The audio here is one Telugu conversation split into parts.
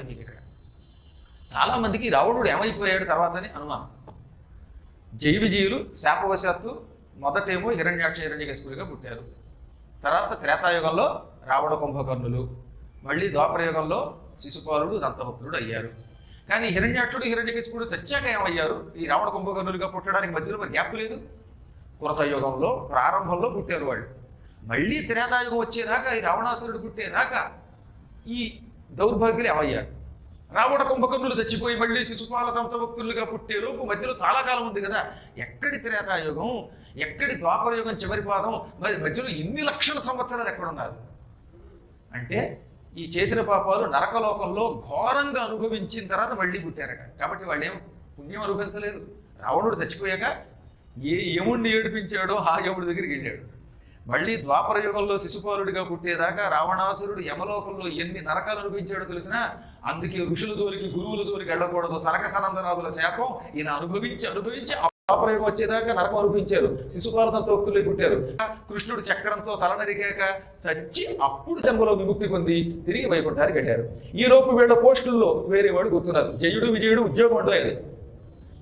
మీకు ఇక్కడ చాలా మందికి రావణుడు ఏమైపోయాడు తర్వాతని అనుమానం. జైవిజీయులు శాపవశాత్తు మొదటేమో హిరణ్యాక్ష హిరణ్యకశిపుడిగా పుట్టారు. తర్వాత త్రేతాయుగంలో రావణ కుంభకర్ణులు, మళ్ళీ ద్వాపరయుగంలో శిశుపాలుడు దంతభక్తుడు అయ్యారు. కానీ హిరణ్యాక్షుడు హిరణ్యకశిపుడు చచ్చాక ఏమయ్యారు? ఈ రావణ కుంభకర్ణులుగా పుట్టడానికి మధ్యలో మరి గ్యాప్ లేదు. కృతయుగంలో ప్రారంభంలో పుట్టారు వాళ్ళు. మళ్ళీ త్రేతాయుగం వచ్చేదాకా ఈ రావణాసురుడు పుట్టేదాకా ఈ దౌర్భాగ్యులు ఏమయ్యారు? రావణ కుంభకర్ణులు చచ్చిపోయి మళ్ళీ శిశుపాల దంతభక్తులుగా పుట్టేలోపు మధ్యలో చాలా కాలం ఉంది కదా. ఎక్కడి త్రేతాయుగం, ఎక్కడి ద్వాపరయుగం చివరి పాదం, మరి మధ్యలో ఇన్ని లక్షల సంవత్సరాలు ఎక్కడున్నారు అంటే ఈ చేసిన పాపాలు నరకలోకంలో ఘోరంగా అనుభవించిన తర్వాత మళ్ళీ పుట్టారట. కాబట్టి వాళ్ళు ఏం పుణ్యం అనుభవించలేదు. రావణుడు చచ్చిపోయాక ఏ యముడిని ఏడిపించాడో ఆ యముడి దగ్గరికి వెళ్ళాడు. మళ్ళీ ద్వాపరయుగంలో శిశుపాలుడిగా పుట్టేదాకా రావణాసురుడు యమలోకంలో ఎన్ని నరకాలు అనుభవించాడో తెలిసినా అందుకే ఋషుల జోలికి గురువుల జోలికి వెళ్ళకూడదు. సనక సనందనాథుల శాపం ఈయన అనుభవించి ద్వాపరయుగం వచ్చేదాకా నరకం అనుభవించారు. శిశుపాల దంతభక్తులే పుట్టారు. కృష్ణుడు చక్రంతో తలనరికాక చచ్చి అప్పుడు జన్మలో విముక్తి పొంది తిరిగి వైకుంఠానికి వెళ్ళారు. ఈలోపు వీళ్ళ పోస్టుల్లో వేరే వాడు గుర్తున్నారు. జయుడు విజయుడు ఉద్యోగం ఉండేది.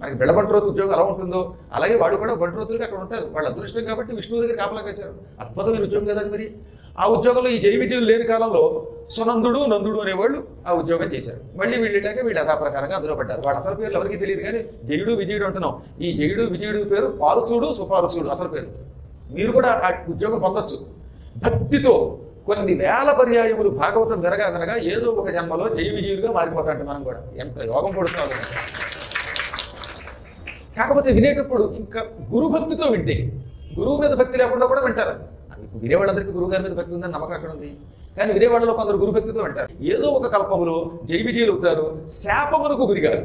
మనకి బిళ్ళబంట్రోతు ఉద్యోగం ఎలా ఉంటుందో అలాగే వాడు కూడా బంట్రోతులుగా అక్కడ ఉంటారు. వాళ్ళ అదృష్టం కాబట్టి విష్ణువు దగ్గర కాపలా కాశారు. అద్భుతమైన ఉద్యోగం కదా మరి. ఆ ఉద్యోగంలో ఈ జైవిజీయులు లేని కాలంలో సునందుడు నందుడు అనేవాళ్ళు ఆ ఉద్యోగం చేశారు. మళ్ళీ వీళ్ళు వెళ్ళాక వీళ్ళు యథాప్రకారంగా అందులో పడ్డారు. వాళ్ళ అసలు పేర్లు ఎవరికి తెలియదు కానీ జయుడు విజయుడు అంటున్నాం. ఈ జయుడు విజయుడు పేరు పారసుడు సుపారసుడు అసలు పేరు. మీరు కూడా ఆ ఉద్యోగం పొందొచ్చు. భక్తితో కొన్ని వేల పర్యాయములు భాగవతం వినగా ఏదో ఒక జన్మలో జై విజయులుగా మారిపోతాంట. మనం కూడా ఎంత యోగం పడుతున్నాం. కాకపోతే వినేటప్పుడు ఇంకా గురుభక్తితో వింటే, గురువు మీద భక్తి లేకుండా కూడా వింటారు. వినేవాళ్ళందరికీ గురువు గారి మీద భక్తి ఉందని నమ్మకం అక్కడ ఉంది. కానీ వినేవాళ్ళలో కొందరు గురుభక్తితో వింటారు. ఏదో ఒక కల్పములో జై విజయులు అవుతారు, శాపమునకు గురిగారు.